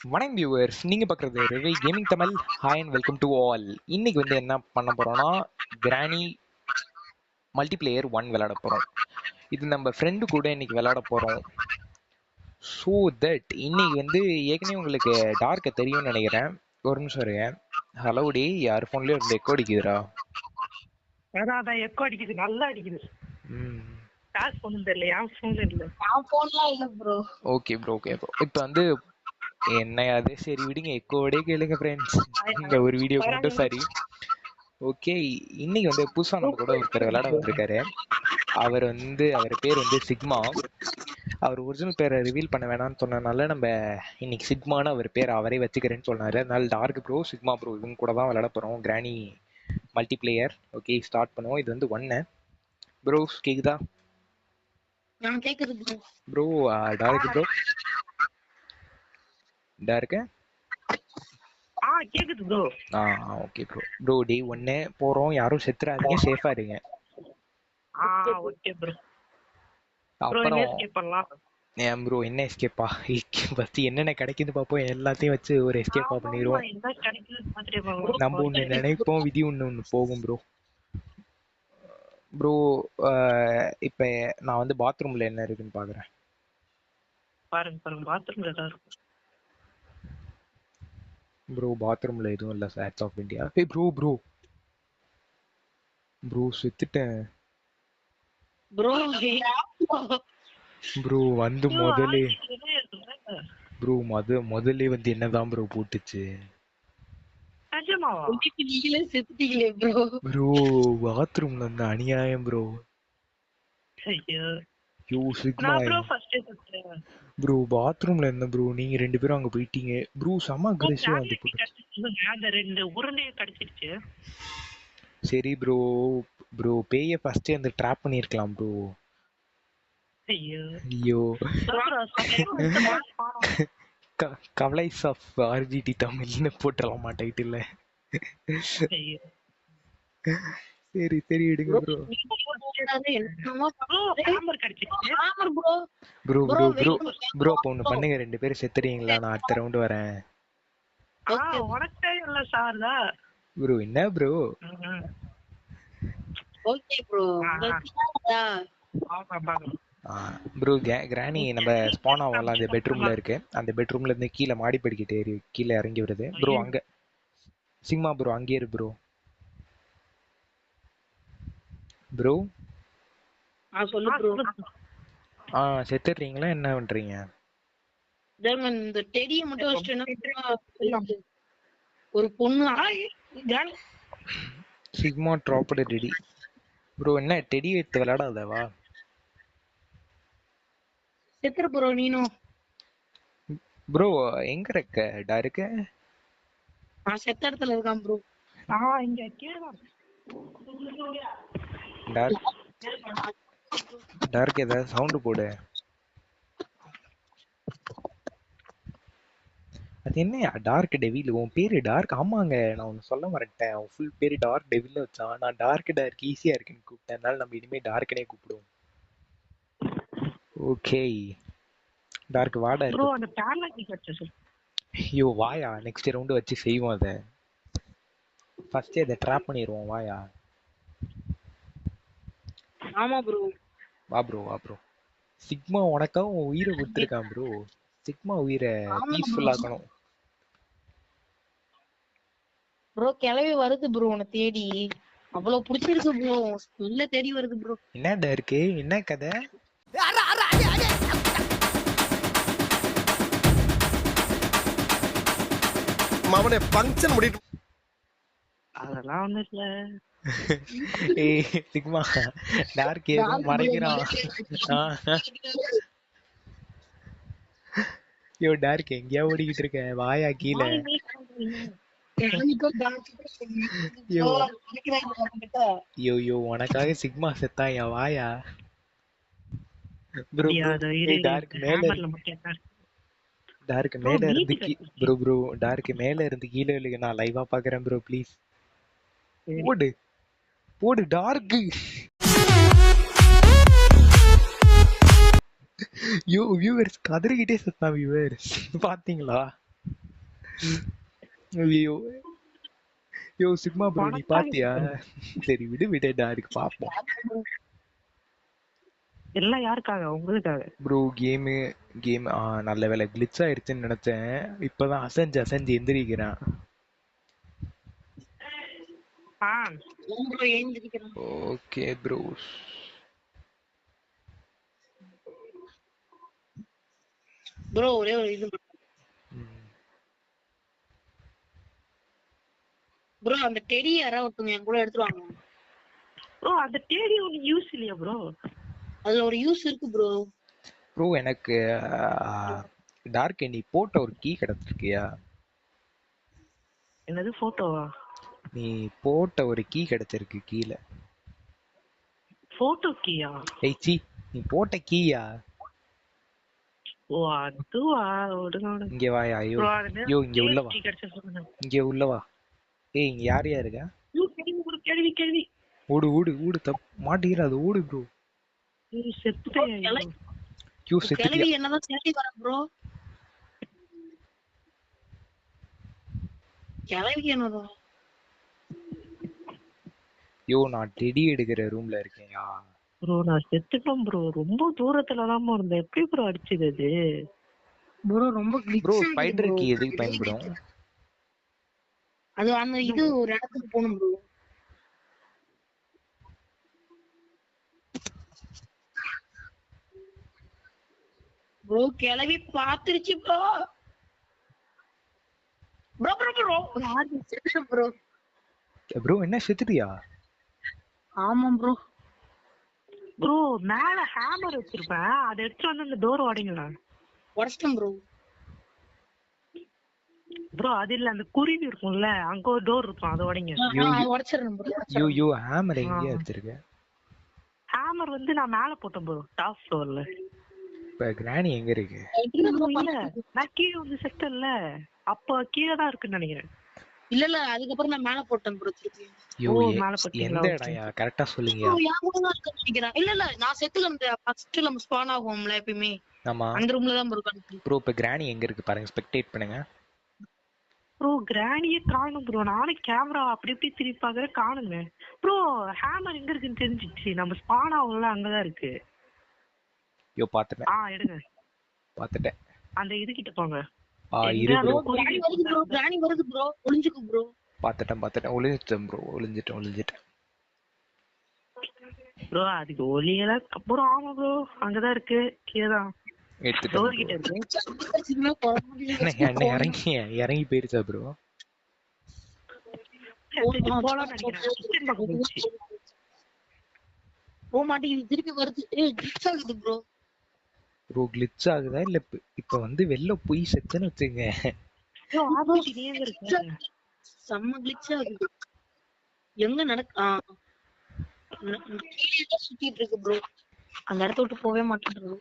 வணக்கம் வியூவர்ஸ், நீங்க பார்க்குறது ரிவை gaming Tamil. Hi and welcome to all. இன்னைக்கு வந்து என்ன பண்ண போறோம்னா, கிராணி மல்டிப்ளேயர் 1 விளையாட போறோம். இது நம்ம ஃப்ரெண்டு கூட இன்னைக்கு விளையாட போறோம். ஸோ தட் இன்னைக்கு வந்து ஏற்கனவே உங்களுக்கு டார்க்கை தெரியும்னு நினைக்கிறேன். ஒரு நிமிஷம் இருங்க. ஹலோ டே, யார் ஃபோன்லயும் ஒரு எக்கோ அடிக்குதுடா. அதான் எக்கோ அடிக்குது, நல்லா அடிக்குது. காசு ஒண்ணும் தெரியல, என் ஃபோன்ல இல்ல. என் ஃபோன்லாம் இல்ல bro. Okay bro, okay bro. இப்போ வந்து என்ன அது, சரி விடுங்க, எக்கோடே கேளுங்க ஃப்ரெண்ட்ஸ். இந்த ஒரு வீடியோக்கு மட்டும் சரி. ஓகே, இன்னைக்கு வந்து புதுசா நம்ம கூட ஒருத்தர் விளையாட வந்திருக்காரு. அவர் பேர் வந்து சிக்மா. அவர் ஒரிஜினல் பேரை ரிவீல் பண்ண வேணாம்னு சொன்னனால நம்ம இன்னைக்கு சிக்மான்னு அவர் பேர் அவரே வச்சுக்கிறேன்னு சொன்னாரு. அதனால டார்க் ப்ரோ, சிக்மா ப்ரோ இவங்க கூட தான் விளையாட போறோம் கிராணி மல்டிப்ளேயர். ஓகே, ஸ்டார்ட் பண்ணுவோம். இது வந்து 1 ப்ரோ. கேக்குதா? நான் கேக்குது bro. Bro dark bro, dark கேக்குது bro. Okay bro. Bro day 1 போறோம். யாரும் செத்துறாதீங்க, சேஃபா இருங்க. Okay bro. அப்புறம் எஸ்கேப் பண்ணலாம். ஏன் ப்ரோ என்ன எஸ்கேப்பா? ஃபர்ஸ்ட் என்னென்ன கிடைக்குது பார்ப்போம். எல்லாத்தையும் வச்சு ஒரு எஸ்கேப்பா பண்ணிடுவோம். என்ன கிடைக்குதுன்னு பார்த்துட்டே போகலாம். நம்ம ஒன்று நினைப்போம், விதி ஒன்று போகும் ப்ரோ. ப்ரோ இப்போ நான் வந்து பாத்ரூம்ல என்ன இருக்குன்னு பார்க்குறேன். பாருங்க பாத்ரூம்ல ஏதாவது இருக்கும். ப்ரோ பாத்ரூம்ல எதுவும் இல்லை. Flats of India. ஏய் ப்ரோ ப்ரோ ப்ரோ செத்துட்டேன் ப்ரோ. ப்ரோ. வந்து முதலே ப்ரோ முதல்ல வந்து என்னதான் ப்ரோ போட்டுச்சு. நீங்களே செத்துட்டீங்களே ப்ரோ. ப்ரோ பாத்ரூம்ல வந்து அநியாயம் ப்ரோ. யோ சிக்மா ப்ரோ, பாத்ரூம்ல என்ன ப்ரோ, நீங்க 2 பேரும் அங்க போயிட்டீங்க ப்ரோ. செம அக்ரெசிவா வந்து போட்டு. அந்த 2 உருண்டையை கடிச்சிடுச்சு. சரி ப்ரோ. ப்ரோ பேய ஃபர்ஸ்ட் அந்த ட்ராப் பண்ணிருக்கலாம் ப்ரோ. ஐயோ. கவலைஸ் ஆஃப் ஆர்ஜிடி தமிழ்னு போட்டுறலாமா டைட்டில்? சரி சரி விடுங்க bro. Bro bro bro bro அப்போ ஒன்று பண்ணுங்க, 2 பேரும் செத்துறீங்களா? நான் அடுத்த ரவுண்ட் வரேன். ப்ரோ என்ன ப்ரோ? Okay bro. ப்ரோ கிராணி நம்ம ஸ்பான் ஆகலாம். அந்த பெட்ரூம்ல இருக்கு. அந்த பெட்ரூம்ல இருந்து கீழே மாடி படிக்கிட்டு ஏறி கீழே இறங்கி வருது ப்ரோ. அங்க சிக்மா ப்ரோ அங்கே இரு ப்ரோ. ப்ரோ சொல்லு ப்ரோ. செத்துறீங்களா? என்ன பண்றீங்க? இந்த டெடியை மட்டும் வச்சுட்டேன்னா ஒரு பொண்ணு சிக்மா ட்ராப்டு டெடி. ப்ரோ என்ன டெடி எடுத்து விளையாடாதவா? செத்துற ப்ரோ நீனும். ப்ரோ எங்க இருக்க டார்க்? நான் செத்த இடத்துல இருக்கான் ப்ரோ. இங்க கீழே டார்க் ஏதாவது சவுண்ட் போடு. அது என்ன டார்க் டெவில்? உன் பேரு டார்க்? ஆமாங்க, நான் ஒன்று சொல்ல மாட்டேன். உன் ஃபுல் பேரு டார்க் டெவில் வச்சான். நான் டார்க் ஈஸியா இருக்குன்னு கூப்பிட்டேன். அதனால நம்ம இனிமே டார்க்னே கூப்பிடுவோம். ஓகே டார்க் வாடா இருக்கு. ஐயோ வாயா, நெக்ஸ்ட் ரவுண்டு வச்சு செய்வோம். அதை ஃபர்ஸ்ட் அதை ட்ராப் பண்ணிடுவோம். வாயா. ஆமா ப்ரோ. வா ப்ரோ வா ப்ரோ. சிக்மா உனக்காக உன் உயிரை கொடுத்துருக்கான் ப்ரோ. சிக்மா உயிரை பீஸ்ஃபுல் ஆக்கணும் ப்ரோ. கிளவி வருது ப்ரோ உன்னை தேடி. அவ்வளவு பிடிச்சிருக்கு ப்ரோ. உள்ள தேடி வருது ப்ரோ. என்னடா இருக்கு, என்ன கதை? மாமனே ஃபங்க்ஷன் முடிட்டு. அதெல்லாம் ஒண்ணும் இல்ல. ஏய் சிக்மா, டார்க் ஏதோ மறைக்கிறான். யோ டார்க் எங்கேயா ஓடிக்கிட்டு இருக்க? வாயா கீழே. யோ யோ உனக்காக சிக்மா செத்தாயா? வாயா ப்ரோ. டார்க் மேல டார்க் மேல இருந்து ப்ரோ ப்ரோ டார்க் மேல இருந்து கீழே இல்லைங்க. நான் லைவா பாக்குறேன் ப்ரோ. ப்ளீஸ் போடு போடு டார்க். யோ வியூவர்ஸ் கதறிக்கிட்டே செத்தான். வியூவர்ஸ் பாத்தீங்களா? ஐயோ யோ சிக்மா ப்ரோ நீ உனக்காக பாத்தியா? சரி விடு விடுடா அதுக்கு பாப்போம். எல்லாம் யாருக்காக? உங்களுக்காக. ப்ரோ கேம் நல்ல வேலை கிளிச் ஆயிடுச்சுன்னு நினைச்சேன். இப்பதான் அசைஞ்சு அசைஞ்சு எந்திரிக்கிறான். ஆ ப்ரோ ஏந்திரிக்கிறேன் ஓகே ப்ரோ. ப்ரோ. ஒரே ஒரு இது ப்ரோ, அந்த டெடி யாரா ஒருத்தவங்க என் கூட எடுத்துருவாங்க. ப்ரோ அந்த டேடி ஒன்னு யூஸ் இல்லையா ப்ரோ? அதுல ஒரு யூஸ் இருக்கு ப்ரோ. ப்ரோ எனக்கு டார்க் நீ போட்ட ஒரு கீ கிடைச்சிருக்கியா? என்னது போட்டோவா? நீ போட்ட ஒரு கீ கிடைச்சிருக்கு கீழே. போட்டோ கீயா? ஏய் சி நீ போட்ட கீயா? ஓ அதுவா? விடுங்க விடுங்க. இங்க வாயா. ஐயோ ப்ரோ அது ஐயோ இங்க உள்ளவா. கீ கிடைச்சா சொல்லுங்க. இங்க உள்ளவா. ஏய் இங்க யார் இருக்கா? ஐயோ கேள்வி ப்ரோ, கேள்வி கேள்வி. ஓடு ஓடு ஓடு மாட்டிக்கிறாது ஓடு ப்ரோ. செத்துட்டேன். ஐயோ செத்துட்டியா? கிளவி என்னதான் தேடி வர ப்ரோ. கிளவி என்னதான் யோ நான் டெடி எடுக்கிற ரூம்ல இருக்கேன்யா. ப்ரோ நான் செத்துட்டேன் ப்ரோ. ரொம்ப தூரத்துல தான் இருந்தேன். எப்படி ப்ரோ அடிச்சது அது? ப்ரோ ரொம்ப ப்ரோ கிளிச் ஸ்பைடர் கீ எதுக்கு பயன்படும்? அது அந்த இது ஒரு இடத்துக்கு போகணும் ப்ரோ. ப்ரோ கிளவி பாத்துருச்சு ப்ரோ. ப்ரோ ப்ரோ ப்ரோ யாரு செத்துட்டேன் ப்ரோ. ப்ரோ என்ன செத்துட்டியா? ஆமா ப்ரோ. ப்ரோ மேல ஹேமர் வச்சிருப்பேன், அதை எடுத்து வந்து இந்த டோர் உடைங்களா. உடச்சிட்டேன் ப்ரோ. ப்ரோ அது இல்ல, அந்த குருவி இருக்கும்ல அங்க ஒரு டோர் இருக்கும், அதை உடைங்க. உடச்சிடுறேன் ப்ரோ. யோ யோ ஹேமர் எங்கேயா வச்சிருக்க? ஹேமர் வந்து நான் மேல போட்டேன் ப்ரோ, டாப் ஃப்ளோர்ல. இப்ப கிராணி எங்க இருக்கு? இல்ல நான் கீழே வந்து செக்டர்ல, அப்ப கீழே தான் இருக்குன்னு நினைக்கிறேன். இல்ல இல்ல அதுக்கப்புறம் நான் மேல போட்டேன் ப்ரோ திருப்பி. யோ மேல போட்டீங்களா? எந்த இடம்யா கரெக்டா சொல்லுங்கயா. யா கூட தான் இருக்குன்னு நினைக்கிறேன். இல்ல இல்ல நான் செத்துல அந்த ஃபர்ஸ்ட் நம்ம ஸ்பான் ஆகும்ல எப்பயுமே ஆமா அந்த ரூம்ல தான் ப்ரோ கண்டுபிடி. ப்ரோ இப்ப கிராணி எங்க இருக்கு பாருங்க, ஸ்பெக்டேட் பண்ணுங்க. ப்ரோ கிராணியே காணும் ப்ரோ. நானும் கேமரா அப்படி இப்படி திருப்பி பாக்குறேன், காணுங்க ப்ரோ. ஹேமர் எங்க இருக்குன்னு தெரிஞ்சிச்சு, நம்ம ஸ்பான் ஆகும்ல அங்கதான் இருக்கு. யோ பாத்துட்டேன். எடுங்க பாத்துட்டேன். அந்த இது கிட்ட போங்க. இரு ப்ரோ. கிராணி வருது ப்ரோ. கிராணி வருது ப்ரோ. ஒளிஞ்சுக்கு ப்ரோ. பாத்துட்டேன் ஒளிஞ்சிட்டேன் ப்ரோ. ஒளிஞ்சிட்டேன் ப்ரோ. அதுக்கு ஒலியெல்லாம் ப்ரோ. ஆமா ப்ரோ அங்கதான் இருக்கு, கீழதான் டோர் கிட்ட இருக்கு. என்ன இறங்கி போயிருச்சா ப்ரோ? போலாம்னு நினைக்கிறேன். போக மாட்டேங்குது, திருப்பி வருது. கிளிச் ஆகுது ப்ரோ. ப்ரோ கிளிச் ஆகுதா இல்ல இப்ப வந்து வெளில போய் செத்துன்னு வச்சுங்க. செம்ம கிளிச் ஆகுது. எங்க சுத்திட்டு இருக்கு ப்ரோ. அந்த இடத்த விட்டு போவே மாட்டேங்குது ப்ரோ.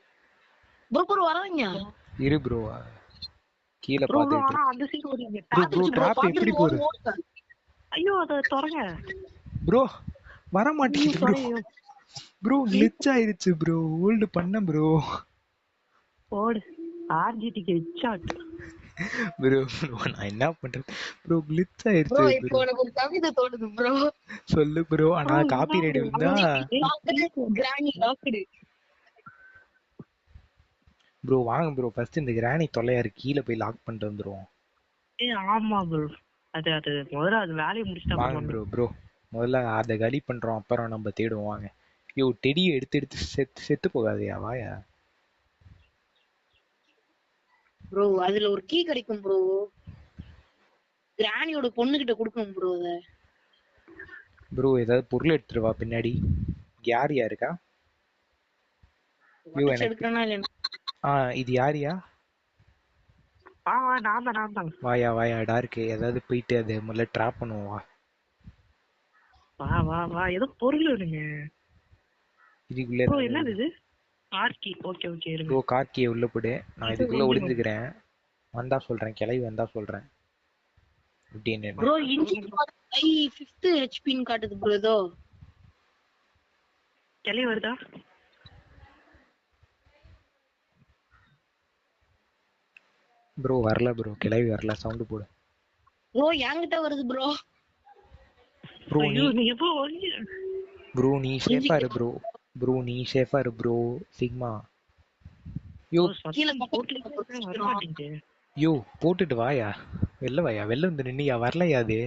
ப்ரோ வராங்க. இரு ப்ரோ கீழ ப்ரோ. பாத்துட்டு. ஆனா அந்த சைடு ஓடிங்க. ப்ரோ டிராப் எப்படி போகுது? ஐயோ அத தொறங்க ப்ரோ. வர மாட்டேங்குது ப்ரோ. ப்ரோ கிளிச் ஆயிருச்சு ப்ரோ. ஹோல்ட் பண்ண ப்ரோ. ஓடு ஆர்ஜிடிக்கு ஹெட்ஷாட். ப்ரோ நான் என்ன பண்றது ப்ரோ? கிளிச் ஆயிருச்சு ப்ரோ. ப்ரோ. இப்போ எனக்கு ஒரு கவிதை தோணுது ப்ரோ. சொல்லு ப்ரோ. ஆனா காப்பி ரைட் இருந்தா கிராணி லாக்டு. ப்ரோ வாங்க ப்ரோ, ஃபர்ஸ்ட் இந்த கிராணி தொல்லையாரு கீழ போய் லாக் பண்ணிட்டு வந்துருவோம். ஆமா ப்ரோ. அது முதல்ல அது வேலையை முடிச்சிட்டா வாங்க ப்ரோ முதல்ல அதை காலி பண்றோம், அப்புறம் நம்ம தேடுவோம் வாங்க. யோ டெடியை எடுத்து செத்து போகாதயா வாயா. ப்ரோ அதுல ஒரு கீ கிடைக்கும் ப்ரோ. கிராணியோட பொண்ணு கிட்ட கொடுக்கணும் ப்ரோ. அத ப்ரோ ஏதாவது பொருள் எடுத்துட்டு வா பின்னாடி. யார் இருக்கா? எடுக்கறனா இல்ல? இது யாரியா? நான் தான். வாயா டார்க்கு ஏதாவது போயிட்டு அதை முதல்ல ட்ராப் பண்ணுவோம் வா. வா ஏதோ பொருள் வேணுங்க இதுக்குள்ள. என்னது இது? கார்கி. ஓகே ப்ரோ கார்கியை உள்ள போடு. நான் இதுக்குள்ள ஒளிஞ்சுக்கிறேன். வந்தா சொல்றேன், கிளவி வந்தா சொல்றேன். ப்ரோ இன்ஜின் 5th HP ன்னு காட்டுது ப்ரோ. ஏதோ கிளவி வருதா? ப்ரோ வரல ப்ரோ, கிளவி வரல. சவுண்ட் போடு ப்ரோ என்கிட்ட வருது ப்ரோ. ப்ரோ. நீ ஐயோ நீ எப்போ வந்து ப்ரோ நீ சேஃபா இரு ப்ரோ. ப்ரோ நீ சேஃபா இரு ப்ரோ. சிக்மா யோ கீழே வர மாட்டேங்குது. யோ போட்டுட்டு வாயா, வெளில வாயா, வெளில வந்து நின்னியா, வரலையா அது?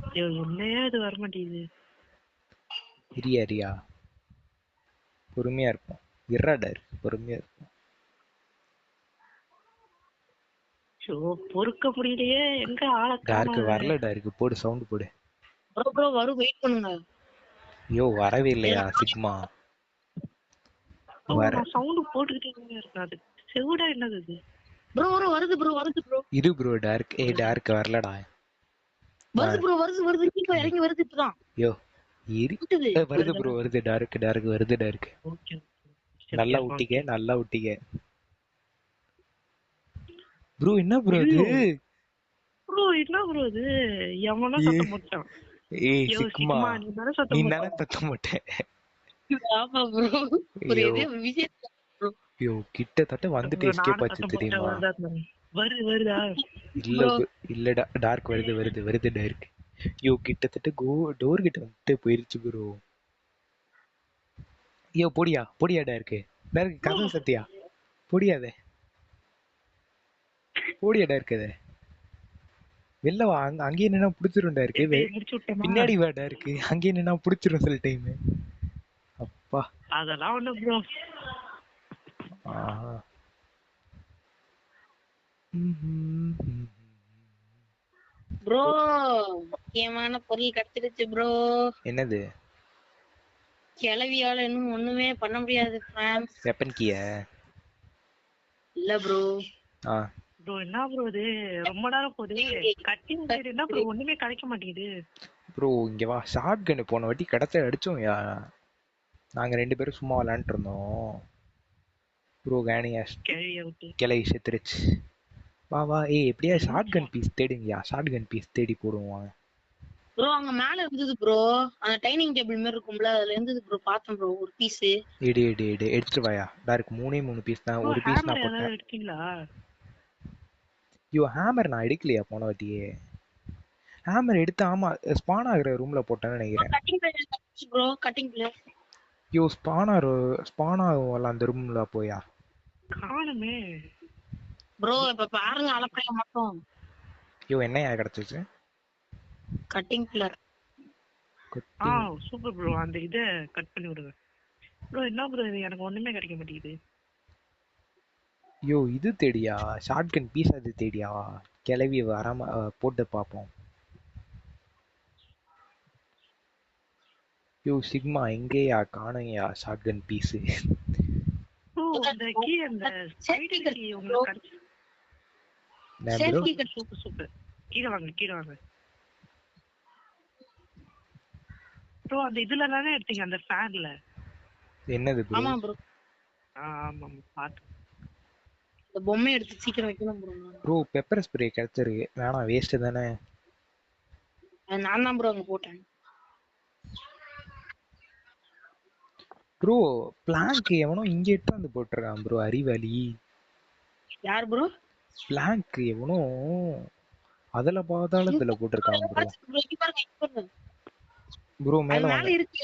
ஐயோ என்னையா இது வர மாட்டேங்குது. இரியா இரியா, பொறுமையா இருப்போம். இறாடர் பொறுமையா இருப்போம். ஐயோ பொறுக்க முடியலையே, எங்க ஆளை டார்க்கு காணோம். வரல, டார்க்கு போடு, சவுண்ட் போடு. ப்ரோ ப்ரோ வரும், வெயிட் பண்ணுங்க. யோ வரவே இல்லையா சிக்மா? வர நான் சவுண்ட் போட்டுக்கிட்டே இருக்கேன். அது செவுடா என்னது இது? ப்ரோ ப்ரோ வருது ப்ரோ, வருது ப்ரோ. இது ப்ரோ டார்க். டார்க் வரலடா. வருது ப்ரோ, வருது வருது, இப்போ இறங்கி வருது இப்பதான். யோ இரு. விட்டுது. வருது ப்ரோ, வருது. டார்க் டார்க் வருது. டார்க் ஓகே நல்லா விட்டிக்க, நல்லா விட்டிக்க. ப்ரோ என்ன ப்ரோ இது? ப்ரோ என்ன ப்ரோ இது? எவனோ சத்தம் போட்டான். ஏய் யோ, சிக்மா, நீ தானே நீ சத்தம் தானே போட்ட? தத்த மாட்டேன். ஆமா ப்ரோ, ஒரு ஐயோ இதே விஷயம் ப்ரோ. ஐயோ கிட்டத்தட்ட வந்துட்டு எஸ்கேப் நானும் ஆச்சு சத்தம் போட்டேன். தெரியுமா? வருதா? இல்ல இல்லடா, டார்க் வருது வருது வருது டார்க். ஐயோ கிட்டத்தட்ட டோர் கிட்ட வந்துட்டு போயிருச்சு ப்ரோ. ஐயோ பொடியா பொடியா டார்க்கு. டார்க் கதவு சத்தியா பொடியாதே, பொடியா டார்க்கு. அது வெளில வா, அங்கேயே நின்னா புடிச்சிரும் டார்க்கு. முடிச்சு விட்டேமா? பின்னாடி வா டார்க்கு, அங்கேயே நின்னா புடிச்சிரும் சில டைம். அப்பா அதெல்லாம் ஒண்ணு ப்ரோ. ஆஹா. ப்ரோ முக்கியமான பொருள் கிடைச்சிருச்சு ப்ரோ. என்னது? கிளவியால இன்னும் ஒண்ணுமே பண்ண முடியாது ஃப்ரெண்ட்ஸ். வெப்பன் கீய? இல்ல ப்ரோ. ஆ ப்ரோ என்ன ப்ரோ இது ரொம்ப நேரம் போகுது. கட்டிங் சைடு என்ன ப்ரோ ஒண்ணுமே கிடைக்க மாட்டேங்குது. ப்ரோ இங்க வா, ஷார்ட் கன்னு போன வாட்டி கிடைச்ச அடிச்சோம். நாங்க 2 பேரும் சும்மா விளையாண்டுட்டு இருந்தோம் ப்ரோ. கேனியா கேள்வியை விட்டு கிளை செத்துருச்சு. வா வா, எப்படியா ஷார்ட் கன் பீஸ் தேடுங்கயா, ஷார்ட் கன் பீஸ் தேடி போடுவோம். ப்ரோ அங்க மேல இருந்தது ப்ரோ, அந்த டைனிங் டேபிள் மாதிரி இருக்கும்ல, அதுல இருந்தது ப்ரோ. பார்த்தேன் ப்ரோ ஒரு பீஸ். எடு எடு எடு, எடுத்துட்டு வாயா. டார்க் 3 பீஸ் தான், ஒரு பீஸ் நான் ஹேமர் போட்டேன். ஏதாவது எடுத்தீங்களா? ஐயோ ஹேமர் நான் எடுக்கலையா போன வாட்டியே? ஹேமர் எடுத்து ஆமா ஸ்பான் ஆகுற ரூம்ல போட்டேன்னு நினைக்கிறேன். Cutting plier bro, cutting plier. ஐயோ ஸ்பான் ஆகும்ல அந்த ரூம்ல போயா? காணுமே ப்ரோ இப்ப பாருங்க அளப்பைய மட்டும். ஐயோ என்னையா கிடைச்சிச்சு? Cutting plier. Super bro. அந்த இதை கட் பண்ணி விடுங்க ப்ரோ. என்ன ப்ரோ இது எனக்கு ஒண்ணுமே கிடைக்க மாட்டேங்குது. ஐயோ இது தேடியா, ஷார்ட் கன் பீஸ் அது தேடியா? கிளவி வராம போட்டு பார்ப்போம். யோ சிக்மா எங்கேயா காணையா ஷார்ட் கன் பீஸ்? ப்ரோ அந்த கீ அந்த சைடு கீ உங்களுக்கு கிடைச்சு. Super super. கீழே வாங்க. ப்ரோ அந்த இதுல தானே எடுத்தீங்க, அந்த ஃபேன்ல? என்னது ப்ரோ? ஆமா ப்ரோ. ஆமா பாத்து. இந்த பொம்மை எடுத்து சீக்கிரம் வைக்கணும் ப்ரோ. ப்ரோ பெப்பர் ஸ்ப்ரே கிடைச்சிருக்கு, வேணாம் வேஸ்ட் தானே. நான் தான் ப்ரோ அங்க போட்டேன். ப்ரோ பிளாங்க் எவனோ இங்க எடுத்து வந்து போட்டுருக்கான் ப்ரோ, அறிவாளி. யார் ப்ரோ? பிளாங்க் எவனோ அதுல பாதாளத்துல போட்டிருக்கான் ப்ரோ. ப்ரோ மேல வாங்க. இருக்கு,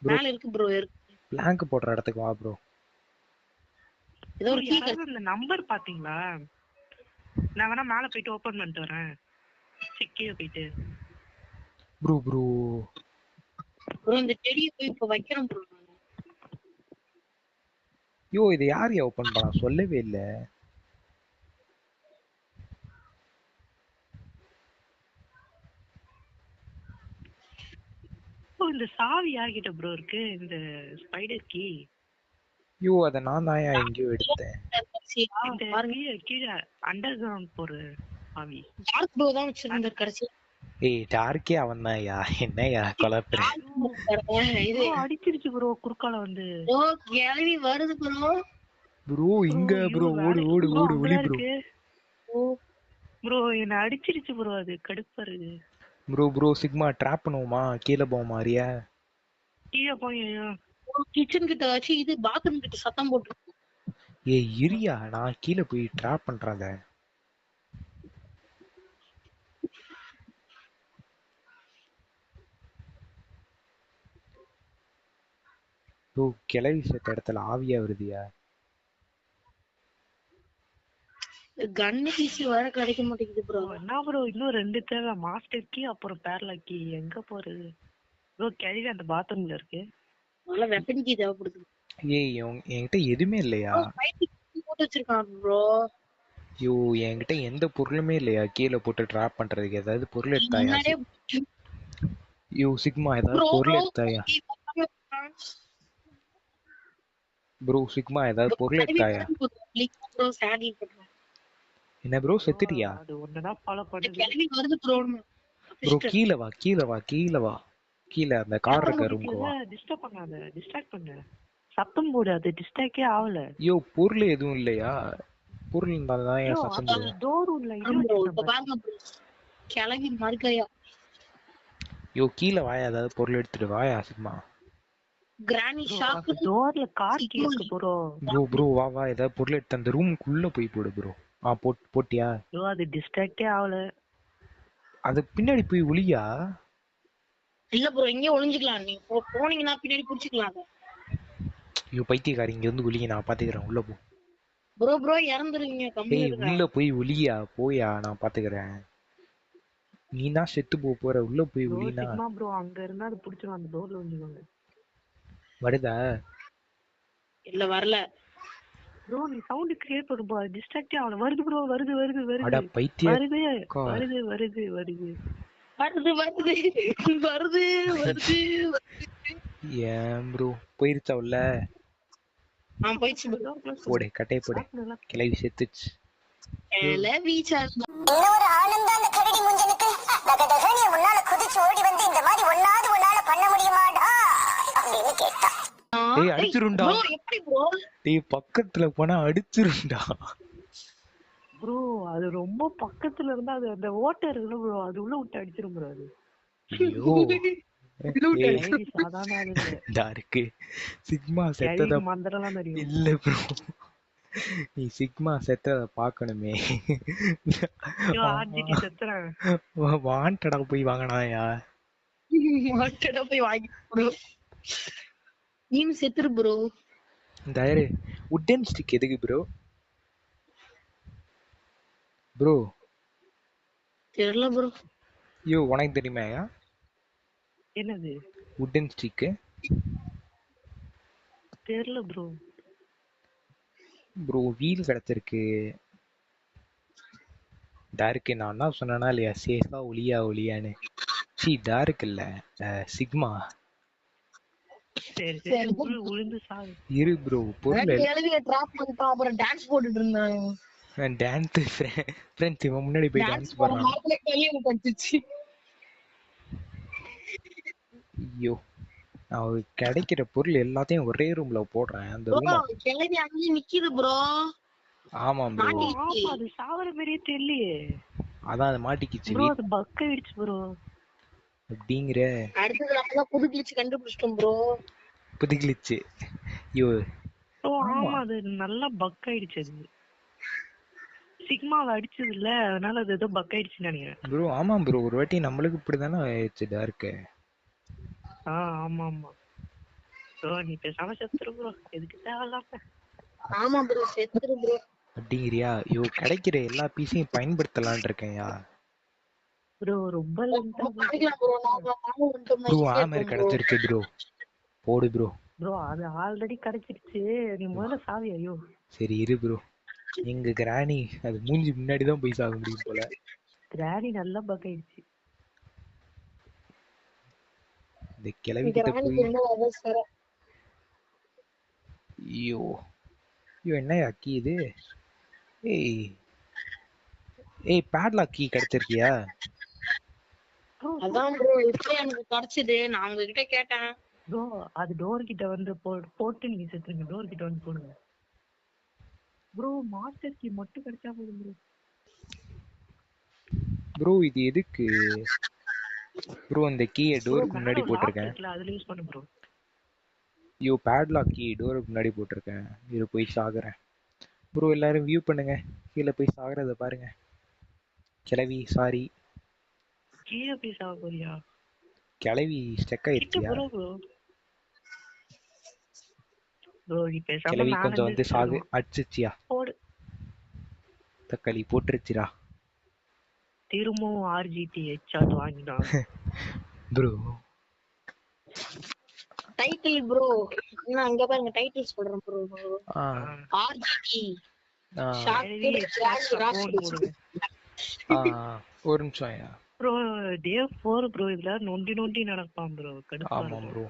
மேல இருக்கு ப்ரோ. பிளாங்க் போடுற இடத்துக்கு வா ப்ரோ. ஏதோ ஒரு கீ அந்த நம்பர் பாத்தீங்களா? நான் வேணா மேல போயிட்டு ஓபன் பண்ணிட்டு வரேன். கீழே போயிட்டு. ப்ரோ இந்த செடியை போய் இப்ப வைக்கணும் ப்ரோ. யோ இது யார் ஓபன் பண்ணா சொல்லவே இல்ல. இந்த சாவி யார்கிட்ட ப்ரோ இருக்கு, இந்த ஸ்பைடர் கீ? யோ அத நான் தான் எங்கேயோ எடுத்தேன். கீழே அண்டர் கிரவுண்ட் போற சாவி டார்க் ப்ரோ தான் வச்சிருந்தார் கடைசி. டார்க்கே அவன் தான் என்னையா குழப்பற? இது அடிச்சிருச்சு ப்ரோ குறுக்கால வந்து. கேள்வி வருது ப்ரோ. ப்ரோ இங்க ப்ரோ ஓடு ஒளி ப்ரோ. ப்ரோ என்ன அடிச்சிருச்சு ப்ரோ, அது கடுப்பா இருக்கு. ப்ரோ சிக்மா ட்ராப் பண்ணுவோமா? கீழே போவோமா? அறியா கீழே போய் கிச்சன் கிட்ட வச்சு இது பாத்ரூம் கிட்ட சத்தம் போட்டு. ஏய் இரியா, நான் கீழே போய் ட்ராப் பண்றேன் அத. ஓ கிளவி செத்த இடத்துல ஆவியா வருதியா? கன்னு பீஸ் வேற கிடைக்க மாட்டேங்குது ப்ரோ. என்ன ப்ரோ இன்னும் 2 தேவை, மாஸ்டர் கீ அப்புறம் பேர்லாக் கீ. எங்க போறது ப்ரோ? கேள்வி அந்த பாத்ரூம்ல இருக்கு. நல்ல வெப்பன் கீ தேவைப்படுது. ஏய் என்கிட்ட எதுவுமே இல்லையா? போட்டு வச்சிருக்கான் ப்ரோ. ஐயோ என்கிட்ட எந்த பொருளுமே இல்லையா கீழே போட்டு டிராப் பண்றதுக்கு? ஏதாவது பொருள் எடுத்தாயா? ஐயோ சிக்மா ஏதாவது பொருள் எடுத்தாயா? ப்ரோ சிக்மா ஏதாவது பொருள் எடுத்தாயா? என்ன ப்ரோ செத்துட்டியா? அது ஒண்ணுதான் ஃபாலோ பண்ணுது. கிளவி வருது ப்ரோ. ப்ரோ கீழே வா கீழே வா கீழே வா. கீழே அந்த கார் இருக்க ரூமுக்கு வா. டிஸ்டர்ப் பண்ணாத, டிஸ்ட்ராக்ட் பண்ணு. சத்தம் போடு, அது டிஸ்ட்ராக்டே ஆகல. ஐயோ பொருள் எதுவும் இல்லையா? பொருள் இருந்தால்தான் ஏன் சத்தம் போடுவோம்? டோர் உள்ள கிளவி மறுக்கையா. ஐயோ கீழே வாயா, ஏதாவது பொருள் எடுத்துட்டு வாயா சிக்மா. கிரானி ஷாக் டோர்ல கார் கீ இருக்கு ப்ரோ. ப்ரோ வா வா, ஏதாவது பொருள் எடுத்து அந்த ரூமுக்குள்ள போய் போடு ப்ரோ. போட்டியா? ஐயோ அது டிஸ்ட்ராக்டே ஆகல. அது பின்னாடி போய் ஒளியா? இல்ல ப்ரோ இங்கே ஒளிஞ்சுக்கலாம். நீ போனீங்கன்னா பின்னாடி புடிச்சுக்கலாம். ஐயோ பைத்தியக்காரி, இங்க வந்து ஒளிய, நான் பாத்துக்கிறேன். உள்ள போ ப்ரோ இறந்துருவீங்க. ஏய் உள்ள போய் ஒளியா, போயா, நான் பாத்துக்கிறேன். நீ தான் செத்து போற. உள்ள போய் ஒளினா ப்ரோ அங்க இருந்தா அது புடிச்சிரும். அந்த டோர்ல ஒளிஞ்சுவாங்க. வருதா? இல்ல வரல ப்ரோ. நீ சவுண்ட் கிரியேட் பண்ணு ப்ரோ. டிஸ்ட்ராக்டே ஆகல. வருது ப்ரோ, வருது வருது வருது. அட பைத்தியம். வருது வருது வருது வருது வருது வருது வருது வருது. ஏன் ப்ரோ போயிருச்சா உள்ள? நான் போயிச்சு போடு கட்டையை போடு. கிளவி செத்துச்சு. இன்னொரு ஆனந்தம் அந்த கரடி முஞ்சனுக்கு. தகதகனி உன்னால குதிச்சு ஓடி வந்து இந்த மாதிரி ஒன்னாவது உன்னால பண்ண முடியுமாடா அப்படின்னு கேட்டான். டேய் அடிச்சிருண்டா. எப்படி ப்ரோ? டேய் பக்கத்துல போனா அடிச்சிருண்டா. ப்ரோ அது ரொம்ப பக்கத்துல இருந்தா அது அந்த ஓட்டை இருக்குல்ல ப்ரோ, அது உள்ள விட்டு அடிச்சிரும் ப்ரோ. அது ஐயோ சாதாரண டார்க்கு. சிக்மா செத்தத மந்திரம்லாம் தெரியும். இல்ல ப்ரோ, நீ சிக்மா செத்தத பாக்கணுமே. வாண்டடா போய் வாங்கினாயா? வாண்டடா போய் வாங்கி ப்ரோ. நீ செத்துரு ப்ரோ. டயர் உட்டன் ஸ்டிக் எதுக்கு ப்ரோ? ப்ரோ தெரியல ப்ரோ. ஐயோ உனக்கு தெரியுமாயா என்னது உட்டன் ஸ்டிக்? தெரியல ப்ரோ. ப்ரோ வீல் கிடைச்சிருக்கு. டார்க்கு நான் தான் சொன்னேனா இல்லையா சேஃபா ஒளியான்னு? சி டார்க் இல்ல சிக்மா. சரி சரி உளுந்து சாவு. இரு ப்ரோ பொருள் எழுதிய டிராப் பண்ணிட்டான். அப்புறம் டான்ஸ் போட்டுட்டு இருந்தாங்க. டான்ஸ் ஃப்ரெண்ட்ஸ் இவன் முன்னாடி போய் டான்ஸ் பண்றான். ஐயோ நான் கிடைக்கிற பொருள் எல்லாத்தையும் ஒரே ரூம்ல போடுறேன். அந்த ரூம் கிளவி அங்கேயே நிக்குது ப்ரோ. ஆமா ப்ரோ. அது சாவர மாதிரியே தெரியலையே. அதான் அது மாட்டிக்கிச்சு. ப்ரோ அது பக் ஆயிடுச்சு ப்ரோ. அப்படிங்கிற அடுத்தது அப்பதான் புது கிளிச் கண்டுபிடிச்சிட்டோம் ப்ரோ. புது கிளிச். ஐயோ ஆமா அது நல்லா பக் ஆயிடுச்சு. அது சிக்மாவை அடிச்சது இல்ல, அதனால அது ஏதோ பக் ஆயிடுச்சுன்னு நினைக்கிறேன் ப்ரோ. ஆமா ப்ரோ ஒரு வாட்டி நம்மளுக்கு இப்படிதானே ஆயிடுச்சு டார்க்கு. ஆமா ஆமா ப்ரோ. நீ பேசாம செத்துரு ப்ரோ, எதுக்கு தேவையில்லாம. ஆமா ப்ரோ செத்துரு ப்ரோ. அப்படிங்கிறியா? ஐயோ கிடைக்கிற எல்லா பீஸையும் பயன்படுத்தலான் இருக்கேன்யா ப்ரோ. ரொம்ப ப்ரோ ஆமர் கிடைச்சிருச்சு ப்ரோ. போடு ப்ரோ. ப்ரோ அது ஆல்ரெடி கிடைச்சிருச்சு. நீ முதல்ல சாவி. ஐயோ சரி இரு ப்ரோ. எங்க கிராணி அது மூஞ்சி முன்னாடிதான் போய் சாக முடியும் போல. கிராணி நல்லா பக் ஆயிடுச்சு. இந்த கிளவிக்கிட்ட போய் ஐயோ ஐயோ என்ன கீ இது? ஏய் பேட்லாக் கீ கிடைச்சிருக்கியா? அதான் ப்ரோ இப்போ எனக்கு கிடைச்சது. நான் உங்ககிட்ட கேட்டேன் ப்ரோ. அது டோர் கிட்ட வந்து போட்டு நீங்க செத்துருங்க. டோர் கிட்ட வந்து போடுங்க ப்ரோ. மாஸ்டர் கீ மட்டும் கிடைச்சா போதும் ப்ரோ. ப்ரோ இது எதுக்கு ப்ரோ? இந்த கீயை டோருக்கு முன்னாடி போட்டிருக்கேன். அதுல யூஸ் பண்ணு ப்ரோ. ஐயோ பேட்லாக் கீ டோருக்கு முன்னாடி போட்டிருக்கேன். இது போய் சாகுறேன். ப்ரோ எல்லாரும் வியூ பண்ணுங்க, கீழே போய் சாகுறத பாருங்க. கிளவி சாரி, கீழே போய் சாக போறியா? கிளவி ஸ்டெக் கிட்ட ஆயிடுச்சியா? ப்ரோ ப்ரோ ப்ரோ நீ பேசாம கிளவி மேல கொஞ்சம் வந்து சாகு இருந்து அடிச்சிச்சியா? போடு. தக்காளி போட்டுருச்சுடா. திரும்பவும் ஆர்ஜிடி ஹெட்ஷாட் வாங்கினான். ப்ரோ டைட்டில் ப்ரோ, நான் அங்க பாருங்க டைட்டில் சொல்றேன் ப்ரோ. ஆ ஆர்ஜிடி ஆ ஷாக்கெட் கிராஷ் போடுங்க ஆ ஒரு நிமிஷம் ஐயா. ப்ரோ. டே 4 ப்ரோ, இதுல நொண்டி நொண்டி நடப்பான் ப்ரோ, கடுப்பா ஆமாம் இருக்கும். ப்ரோ.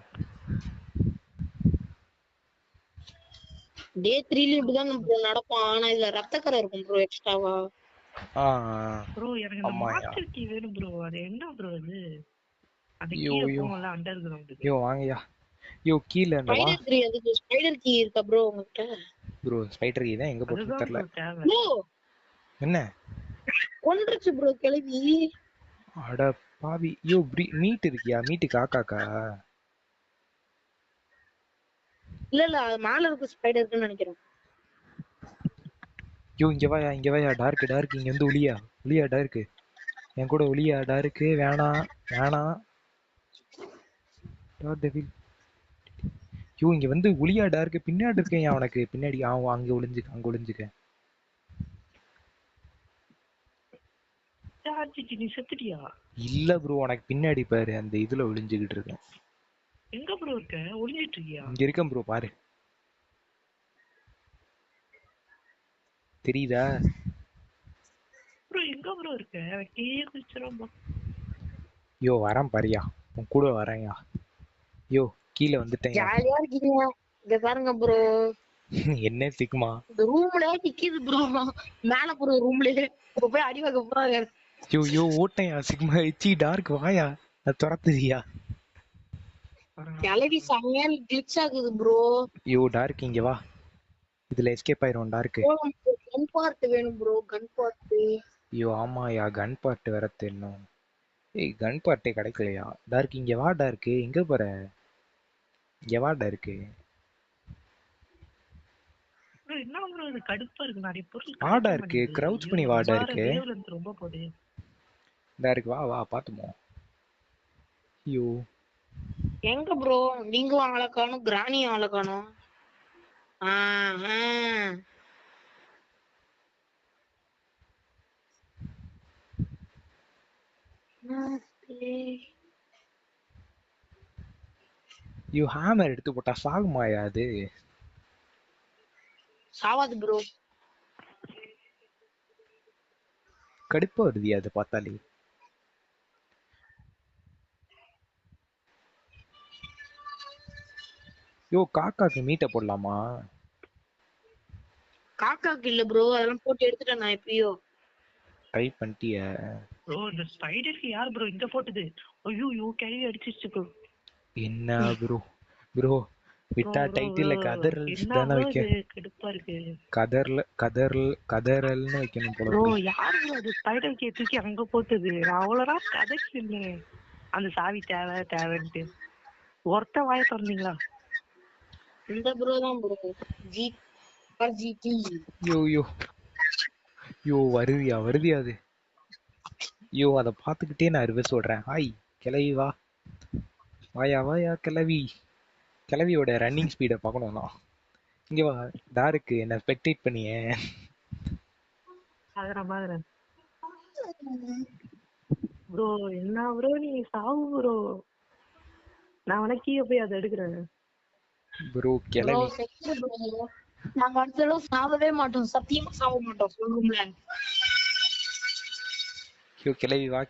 டே 3ல இப்படிதான் ப்ரோ நடப்பான். ஆனா இதுல ரத்தக்கரை இருக்கும் ப்ரோ எக்ஸ்ட்ராவா. ஆ ப்ரோ எனக்கு இந்த ஆமாயா. மாஸ்டர் கீ வேணும் ப்ரோ. அது என்ன ப்ரோ அது? அந்த யோ கீழே யோ போகல அண்டர் கிரவுண்டுக்கு. யோ வாங்கய்யா. யோ கீழே இருந்தவா ஸ்பைடர் 3 அதுக்கு ஸ்பைடர் கீ இருக்கா ப்ரோ உங்ககிட்ட? ப்ரோ ஸ்பைடர் கீ தான் எங்க போட்டு அதுதான் தெரியல. ப்ரோ தேவை. ப்ரோ என்ன கொன்றுச்சு ப்ரோ கிளவி. அட பாவி. யோ மீட் இருக்கியா? மீட்டு காக்காக்கா? இல்ல இல்ல, அது மேல இருக்க ஸ்பைடர் இருக்குன்னு நினைக்கிறேன். யோ இங்க வாயா, இங்க வாயா. டார்க் இங்க வந்து ஒளியா, ஒளியா டார்க்கு. என் கூட ஒளியா டார்க்கு. வேணாம் வேணாம். டார் டெவில். யோ இங்க வந்து ஒளியா டார்க்கு. பின்னாடி இருக்கேன் அவனுக்கு பின்னாடி. அவன் அங்க ஒளிஞ்சுக்க, அங்க ஒளிஞ்சுக்க. ஆர்ஜிடி நீ செத்துட்டியா? இல்ல ப்ரோ, உனக்கு பின்னாடி பாரு, அந்த இதுல ஒளிஞ்சுக்கிட்டு இருக்கேன். எங்க ப்ரோ இருக்க? ஒளிஞ்சிட்டு இருக்கியா? இங்க இருக்கேன் ப்ரோ, பாரு. தெரியுதா? ப்ரோ எங்க ப்ரோ இருக்க? கீழே குதிச்சிடும் ப்ரோ. யோ வரேன் பாரியா, உன் கூட வரேன்யா. யோ கீழே வந்துட்டேன்யா. ஜாலியா இருக்கீங்க. இங்க பாருங்க ப்ரோ, என்ன சிக்மா? இந்த ரூம்லயே நிக்கிது ப்ரோ. மேல ப்ரோ ரூம்லயே போய் அடி வாங்க போறாங்க. யோ யோ ஓட்டையா சிக்மா எச்சி டார்க் வாயா, அது துரத்துறியா? கிளவி செம்மையா கிளிச் ஆகுது ப்ரோ. யோ டார்க் இங்க வா, இதுல எஸ்கேப் ஆயிரும் டார்க்கு. கன் பார்ட் வேணும் ப்ரோ, கன் பார்ட். ஐயோ ஆமாயா, கன் பார்ட் வேற தெரியணும். ஏய் கன் பார்ட்டே கிடைக்கலையா? டார்க் இங்க வா. டார்க்கு எங்க போற? இங்க வா டார்க்கு. ப்ரோ என்ன ப்ரோ இது கடுப்பா இருக்கு. நிறைய பொருள் வா கிடைக்க டார்க்கு, மாட்டேங்குது. க்ரௌச் பண்ணி வா டார்க்கு. வேவ்ல இருந்து ரொம்ப போகுது. டார்க் வா வா பாத்துமோ. ஐயோ எங்க ப்ரோ நீங்களும் ஆளை காணும், கிராணியும் ஆளை காணும். ஐயோ ஹேமர் எடுத்து போட்டா சாகுமாயா அது? சாவாது ப்ரோ. கடுப்பா வருதியா அது பார்த்தாலே. யோ காக்காக்கு மீட்டை போடலாமா? காக்காக்கு இல்ல ப்ரோ, அதெல்லாம் போட்டு எடுத்துட்டேன் நான் எப்பயோ. ட்ரை பண்ணிட்டிய? ப்ரோ இந்த ஸ்பைடருக்கு யார் ப்ரோ இங்க போட்டது? ஐயோ கேள்வி அடிச்சிருச்சு ப்ரோ. என்ன ப்ரோ? ப்ரோ விட்டா டைட்டில்ல கதர்ல்ஸ் என்ன தானே ப்ரோ வைக்க. இது கடுப்பா இருக்கு. கதறல்னு வைக்கணும் போல ப்ரோ இருக்கு. யார் ப்ரோ அது ஸ்பைடர் கே தூக்கி அங்க போட்டது? நான் அவ்வளோடா கதைக்கு இல்லை. அந்த சாவி தேவைன்ட்டு ஒருத்த வாய திறந்தீங்களா? இந்த ப்ரோ தான் ப்ரோ, ஜி ஜிடி. யோ யோ யோ வருதியா அது? யோ அதை பார்த்துக்கிட்டே நான் ரிவர்ஸ் ஓடுறேன். ஹாய் கிளவி வா. வாயா கிளவியோட ரன்னிங் ஸ்பீடை பார்க்கணும்னா இங்க வா. டாருக்கு என்ன ஸ்பெக்டேட் பண்ணிய? மாதிரி ப்ரோ என்ன ப்ரோ நீ சாவு ப்ரோ. நான் உனக்கே போய் அதை எடுக்கிறேன் ப்ரோ கிளவி. நாங்க அடுத்த தடவை சாவவே மாட்டோம், சத்தியமா சாவ மாட்டோம் சொல்லுங்கள. ஐயோ கிளவி வா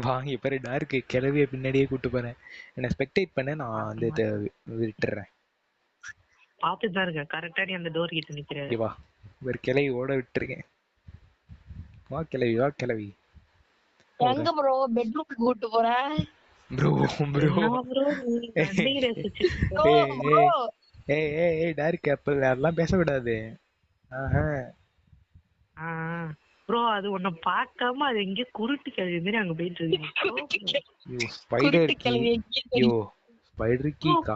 வா. இங்க பாரு டாருக்கு கிளவிய பின்னாடியே கூட்டு போறேன். என்ன ஸ்பெக்டேட் பண்ண, நான் வந்து விட்டுறேன். பார்த்துட்டு தான் இருக்கேன். கரெக்டா நீ அந்த டோர் கிட்ட நிக்கிற. வா ஒரு கிளவி ஓட விட்டுருக்கேன். வா கிளவி. எங்க ப்ரோ பெட்ரூம் கூட்டு போற? ப்ரோ ஏய் டார்க் அப்ப அதெல்லாம் பேசக்கூடாது. ப்ரோ அது உன்னை பார்க்காம அது எங்க குருட்டு கிளவி மாதிரி அங்க போயிட்டு இருக்கு.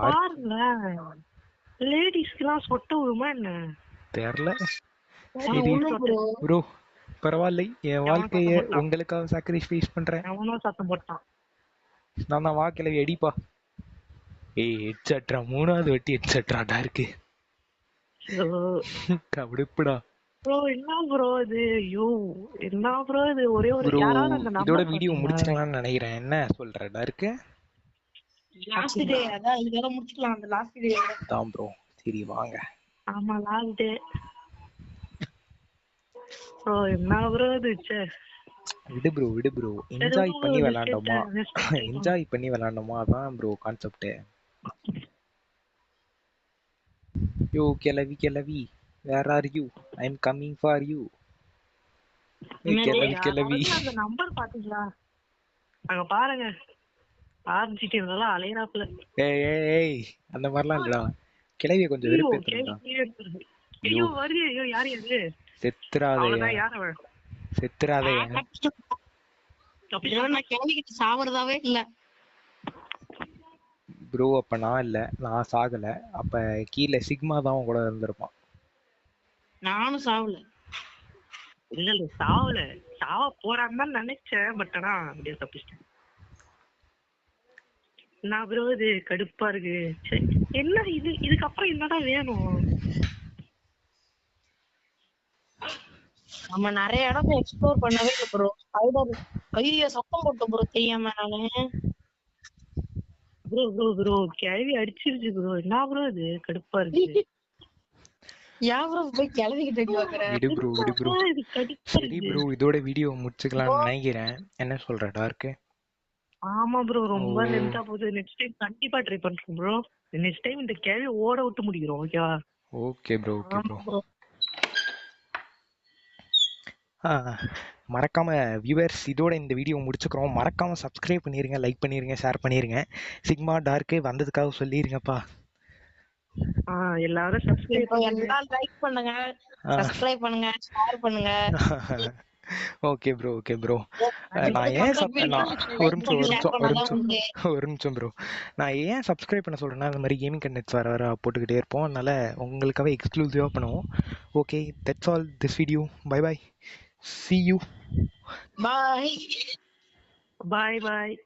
பாருங்களேன் லேடிஸ்க்கு எல்லாம் சொட்ட விடுமா என்ன தெரியல. சரி ப்ரோ. ப்ரோ, பரவாயில்லை. என் எவனோ வாழ்க்கைய சத்தம் போட்டான். உங்களுக்காக சாக்ரிஃபைஸ் பண்றேன். எவனோ சத்தம் போட்டான். நான் தான் வா கிளவி அடிப்பா. ஏய் ஹெட்செட்ரா, 3வது வட்டி ஹெட்செட்ராடா இருக்கு. கடுப்புடா. ப்ரோ என்ன ப்ரோ இது? ஐயோ என்ன ப்ரோ இது? ஒரே ஒரு ப்ரோ, யாராவது அந்த இதோட நம்பர் வீடியோ பாத்தீங்களா? முடிச்சுக்கலாம்னு நினைக்கிறேன். என்ன சொல்றடா இருக்கு? லாஸ்ட் டே அதான் இதெல்லாம் முடிச்சுக்கலாம் அந்த லாஸ்ட் டே. தான் ப்ரோ. சரி வாங்க. ஆமா லாஸ்ட் டே. ப்ரோ என்ன ப்ரோ இது? ச்சே. விடு ப்ரோ, விடு ப்ரோ. சரி என்ஜாய் bro, பண்ணி next விளையாண்டோமா? time, next time. என்ஜாய் பண்ணி விளையாண்டோமா? அதான் ப்ரோ கான்செப்ட். யோ கிளவி கிளவி, where are you? I am coming for you. கிளவி கிளவி. யாராவது அந்த நம்பர் பாத்தீங்களா? அங்க பாருங்க. ஆரம்பிச்சிட்டு இருந்தாலும் அலையறாப்புல. ஏய் ஏய் ஏய், அந்த மாதிரிலாம் இல்லடா. கிளவிய கொஞ்சம் ஐயோ, வெறுப்பேத்துறா. ஐயோ வருது. ஐயோ யாரு யாரு? செத்துறாதே, அவ்வளவுதான் யார் அவன்? செத்துறாதே. நான் கிளம்பிக்கிட்டு சாவறதாவே இல்ல. ப்ரோ அப்ப நான் இல்ல, நான் சாகல. அப்ப கீழே சிக்மா தான் உன் கூட இருந்திருப்பான். நானும் சாவல. இல்ல இல்ல சாவல. சாவ போறான்னு தான் நினைச்சேன். பட் ஆனா அப்படியே தப்பிச்சிட்டேன். நான் ப்ரோ இது கடுப்பா இருக்கு. சரி, என்ன இது? இதுக்கப்புறம் என்னடா வேணும்? நம்ம நிறைய இடத்த எக்ஸ்ப்ளோர் பண்ணவே இல்லை ப்ரோ. ஸ்பைடர் ஐயோ சத்தம் போட்டோம் ப்ரோ தெரியாம நானு. ப்ரோ ப்ரோ ப்ரோ கேள்வி அடிச்சிருச்சு ப்ரோ. என்ன ப்ரோ இது கடுப்பா இருக்கு? ஏன் ப்ரோ போய் கிளம்பிக்கிட்டு பாக்குறேன். விடு ப்ரோ, விடு ப்ரோ. இது கடுப்பா சரி இருக்கு. ப்ரோ, இதோட வீடியோ முடிச்சுக்கலாம்னு நினைக்கிறேன். என்ன சொல்ற டார்க்கு? ஆமா ப்ரோ ரொம்ப ஓ. லென்த்தா போகுது. நெக்ஸ்ட் டைம் கண்டிப்பா ட்ரை பண்றோம் ப்ரோ. நெக்ஸ்ட் டைம் இந்த கேள்வி ஓட விட்டு முடிக்கிறோம். ஓகேவா? ஓகே ப்ரோ, ஓகே ஆமா ப்ரோ. ப்ரோ. மறக்காம வியூவர்ஸ், இதோட இந்த வீடியோ முடிச்சுக்கிறோம். மறக்காம சப்ஸ்கிரைப் பண்ணிருங்க, லைக் பண்ணிருங்க, ஷேர் பண்ணிருங்க. சிக்மா டார்க்கு வந்ததுக்காக சொல்லிருங்கப்பா. எல்லாரும் சப்ஸ்கிரைப் இப்போ எல்லாம் லைக் பண்ணுங்க, சப்ஸ்கிரைப் பண்ணுங்க, ஷேர் பண்ணுங்க. Okay bro, okay bro. நான் ஏன் ஒரு நிமிஷம் ப்ரோ. நான் ஏன் சப்ஸ்கிரைப் பண்ண சொல்றேன்னா, அந்த மாதிரி கேமிங் கண்டென்ட்ஸ் வர போட்டுக்கிட்டே இருப்போம். அதனால உங்களுக்காக எக்ஸ்க்ளூசிவா பண்ணுவோம். Okay, that's all this video. Bye bye, see you. Bye. Bye bye.